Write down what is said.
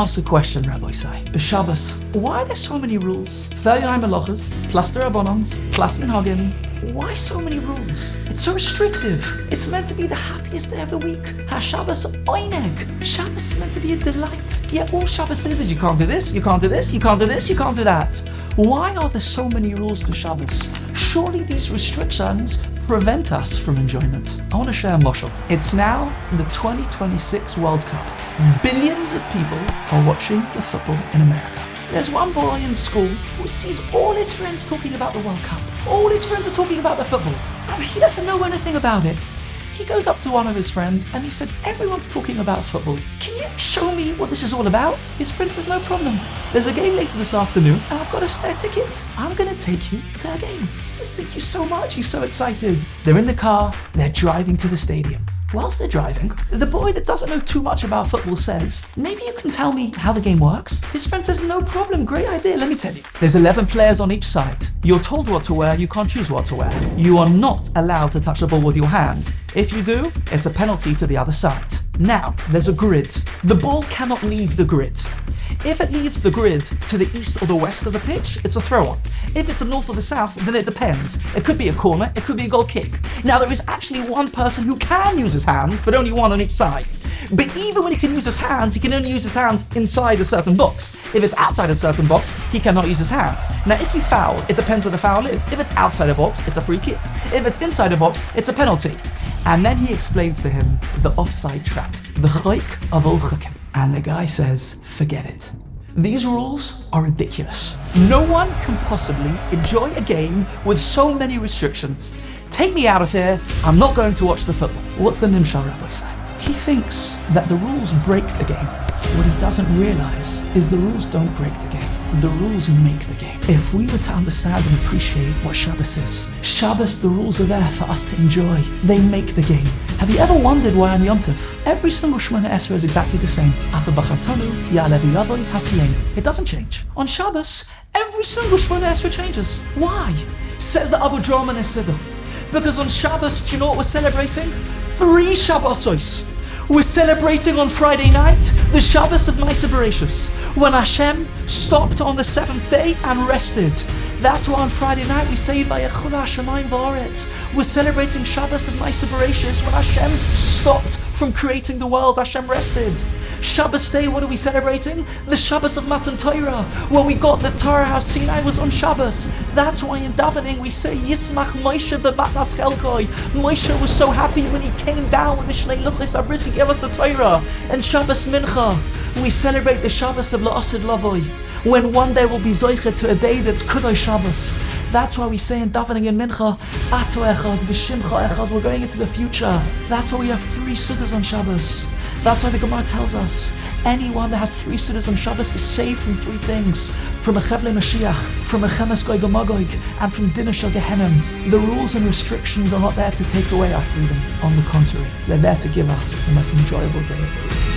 ask a question, Rabbi Say. Shabbos, why are there so many rules? 39 melachos, plus the rabbanans, plus minhagim. Why so many rules? It's so restrictive. It's meant to be the happiest day of the week. HaShabbos oineg. Shabbos is meant to be a delight. Yet all Shabbos says is you can't do this, you can't do this, you can't do this, you can't do that. Why are there so many rules to Shabbos? Surely these restrictions prevent us from enjoyment. I want to share a mashal. It's now the 2026 World Cup. Billions of people are watching the football in America. There's one boy in school who sees all his friends talking about the World Cup. All his friends are talking about the football, and he doesn't know anything about it. He goes up to one of his friends and he said, everyone's talking about football. Can you show me what this is all about? His friend says, no problem. There's a game later this afternoon and I've got a spare ticket. I'm going to take you to a game. He says, thank you so much. He's so excited. They're in the car. They're driving to the stadium. Whilst they're driving, the boy that doesn't know too much about football says, maybe you can tell me how the game works? His friend says, no problem, great idea, let me tell you. There's 11 players on each side. You're told what to wear, you can't choose what to wear. You are not allowed to touch the ball with your hand. If you do, it's a penalty to the other side. Now, there's a grid. The ball cannot leave the grid. If it leaves the grid to the east or the west of the pitch, it's a throw-on. If it's the north or the south, then it depends. It could be a corner, it could be a goal kick. Now, there is actually one person who can use his hand, but only one on each side. But even when he can use his hand, he can only use his hands inside a certain box. If it's outside a certain box, he cannot use his hands. Now, if you foul, it depends where the foul is. If it's outside a box, it's a free kick. If it's inside a box, it's a penalty. And then he explains to him the offside trap, the chayk of all chakim. And the guy says, forget it. These rules are ridiculous. No one can possibly enjoy a game with so many restrictions. Take me out of here, I'm not going to watch the football. What's the Nimshal Rabbi say? He thinks that the rules break the game. What he doesn't realize is the rules don't break the game. The rules make the game. If we were to understand and appreciate what Shabbos is, Shabbos, the rules are there for us to enjoy. They make the game. Have you ever wondered why on Yom Tov, every single Shemona Esrei is exactly the same? Ata b'chartanu, ya'alevi yavoi hasiyenu. It doesn't change. On Shabbos, every single Shemona Esrei changes. Why? Says the Avodah in Siddur. Because on Shabbos, do you know what we're celebrating? 3 Shabbosos. We're celebrating on Friday night the Shabbos of Ma'aseh Bereshis, when Hashem stopped on the 7th day and rested. That's why on Friday night we say Vayechula Hashemayim v'Haaretz. We're celebrating Shabbos of Ma'aseh Bereshis, when Hashem stopped from creating the world. Hashem rested. Shabbos day, what are we celebrating? The Shabbos of Matan Torah, when we got the Torah. How Sinai was on Shabbos. That's why in davening we say Yismach Moshe b'matnas chelkoi. Moshe was so happy when he came down with the Shnei Luchos Abris. He gave us the Torah. And Shabbos Mincha, we celebrate the Shabbos of La'asid Lavoi, when one day we'll be zoicha to a day that's Kudosh Shabbos. That's why we say in davening in Mincha, Ato Echad v'Shimcha Echad. We're going into the future. That's why we have 3 Suddahs on Shabbos. That's why the Gemara tells us anyone that has 3 Suddahs on Shabbos is saved from 3 things: from a Chevle Mashiach, from a Chemes Gog Magog, and from Dinah Shel Gehenim. The rules and restrictions are not there to take away our freedom. On the contrary, they're there to give us the most enjoyable day of the week.